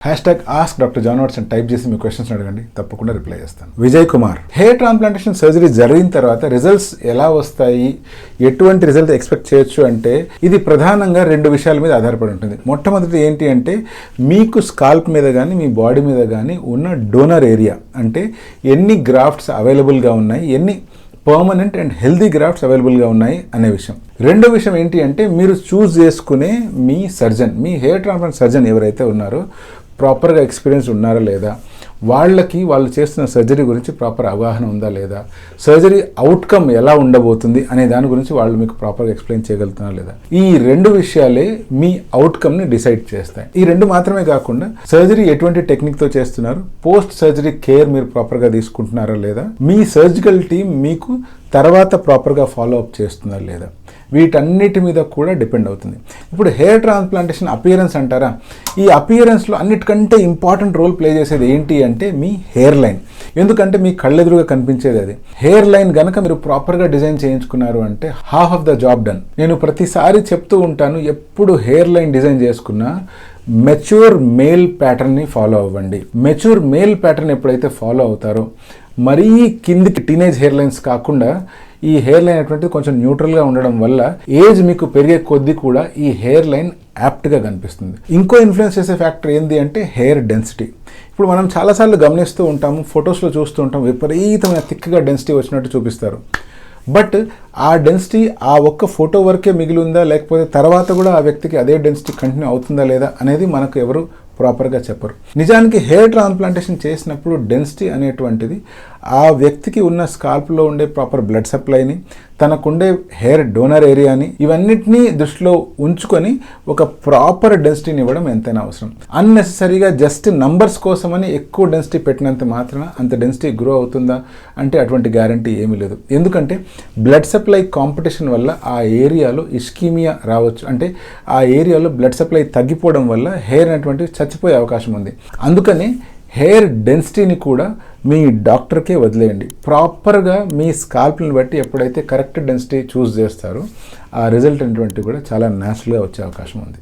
#ask Dr. John Watson type చేసి మీ questions అడగండి, తప్పకుండా రిప్లై చేస్తాను. Vijay Kumar, hair transplantation surgery జరిగిన తర్వాత రిజల్ట్స్ ఎలా వస్తాయి, ఎటువంటి రిజల్ట్ ఎక్స్పెక్ట్ చేయొచ్చు అంటే ఇది ప్రధానంగా 2 విషయాల మీద ఆధారపడి ఉంటుంది. మొట్టమొదటి ఏంటి అంటే మీకు స్కాల్ప్ మీద కానీ మీ బాడీ మీద కానీ ఉన్న డోనర్ ఏరియా, అంటే ఎన్ని గ్రాఫ్ట్స్ అవైలబుల్గా ఉన్నాయి, ఎన్ని పర్మనెంట్ అండ్ హెల్దీ గ్రాఫ్ట్స్ అవైలబుల్గా ఉన్నాయి అనే విషయం. రెండో విషయం ఏంటి అంటే మీరు చూస్ చేసుకునే మీ సర్జన్, మీ హెయిర్ ట్రాన్స్ప్లాంట్ సర్జన్ ఎవరైతే ఉన్నారో ప్రాపర్గా ఎక్స్పీరియన్స్ ఉన్నారా లేదా, వాళ్ళు చేస్తున్న సర్జరీ గురించి ప్రాపర్ అవగాహన ఉందా లేదా, సర్జరీ అవుట్కమ్ ఎలా ఉండబోతుంది అనే దాని గురించి వాళ్ళు మీకు ప్రాపర్గా ఎక్స్ప్లెయిన్ చేయగలుగుతున్నారా లేదా. ఈ 2 విషయాలే మీ అవుట్కమ్ని డిసైడ్ చేస్తాయి. ఈ 2 మాత్రమే కాకుండా సర్జరీ ఎటువంటి టెక్నిక్తో చేస్తున్నారు, పోస్ట్ సర్జరీ కేర్ మీరు ప్రాపర్గా తీసుకుంటున్నారా లేదా, మీ సర్జికల్ టీమ్ మీకు తర్వాత ప్రాపర్గా ఫాలో అప్ చేస్తున్నారా లేదా, వీటన్నిటి మీద కూడా డిపెండ్ అవుతుంది. ఇప్పుడు హెయిర్ ట్రాన్స్ప్లాంటేషన్ అపియరెన్స్ అంటారా, ఈ అపియరెన్స్లో అన్నిటికంటే ఇంపార్టెంట్ రోల్ ప్లే చేసేది ఏంటి అంటే మీ హెయిర్ లైన్. ఎందుకంటే మీ కళ్ళెదురుగా కనిపించేది అది. హెయిర్ లైన్ కనుక మీరు ప్రాపర్గా డిజైన్ చేయించుకున్నారు అంటే half of the job done. నేను ప్రతిసారి చెప్తూ ఉంటాను, ఎప్పుడు హెయిర్ లైన్ డిజైన్ చేసుకున్నా మెచ్యూర్ మేల్ ప్యాటర్న్ని ఫాలో అవ్వండి. మెచ్యూర్ మేల్ ప్యాటర్న్ ఎప్పుడైతే ఫాలో అవుతారో, మరీ కిందికి టీనేజ్ హెయిర్ లైన్స్ కాకుండా ఈ హెయిర్ లైన్ అనేటువంటిది కొంచెం న్యూట్రల్గా ఉండడం వల్ల ఏజ్ మీకు పెరిగే కొద్దీ కూడా ఈ హెయిర్ లైన్ యాప్ట్గా కనిపిస్తుంది. ఇంకో ఇన్ఫ్లుయెన్స్ చేసే ఫ్యాక్టర్ ఏంటి అంటే హెయిర్ డెన్సిటీ. ఇప్పుడు మనం చాలాసార్లు గమనిస్తూ ఉంటాము, ఫొటోస్లో చూస్తూ ఉంటాం, విపరీతమైన థిక్గా డెన్సిటీ వచ్చినట్టు చూపిస్తారు. బట్ ఆ డెన్సిటీ ఆ ఒక్క ఫోటో వరకే మిగిలి ఉందా, లేకపోతే తర్వాత కూడా ఆ వ్యక్తికి అదే డెన్సిటీ కంటిన్యూ అవుతుందా లేదా అనేది మనకు ఎవరు ప్రాపర్గా చెప్పరు. నిజానికి హెయిర్ ట్రాన్స్ప్లాంటేషన్ చేసినప్పుడు డెన్సిటీ అనేటువంటిది ఆ వ్యక్తికి ఉన్న స్కాల్ప్లో ఉండే ప్రాపర్ బ్లడ్ సప్లైని, తనకుండే హెయిర్ డోనర్ ఏరియాని, ఇవన్నిటినీ దృష్టిలో ఉంచుకొని ఒక ప్రాపర్ డెన్సిటీని ఇవ్వడం ఎంతైనా అవసరం. అన్నెసెసరీగా జస్ట్ నంబర్స్ కోసమని ఎక్కువ డెన్సిటీ పెట్టినంత మాత్రాన అంత డెన్సిటీ గ్రో అవుతుందా అంటే అటువంటి గ్యారంటీ ఏమీ లేదు. ఎందుకంటే బ్లడ్ సప్లై కాంపిటీషన్ వల్ల ఆ ఏరియాలో ఇస్కీమియా రావచ్చు, అంటే ఆ ఏరియాలో బ్లడ్ సప్లై తగ్గిపోవడం వల్ల హెయిర్ అనేటువంటివి చచ్చిపోయే అవకాశం ఉంది. అందుకని హెయిర్ డెన్సిటీని కూడా మీ డాక్టర్కే వదిలేయండి. ప్రాపర్గా మీ స్కాల్ప్ని బట్టి ఎప్పుడైతే కరెక్ట్ డెన్సిటీ చూస్ చేస్తారో ఆ రిజల్ట్ అనేటువంటివి కూడా చాలా న్యాచురల్గా వచ్చే అవకాశం ఉంది.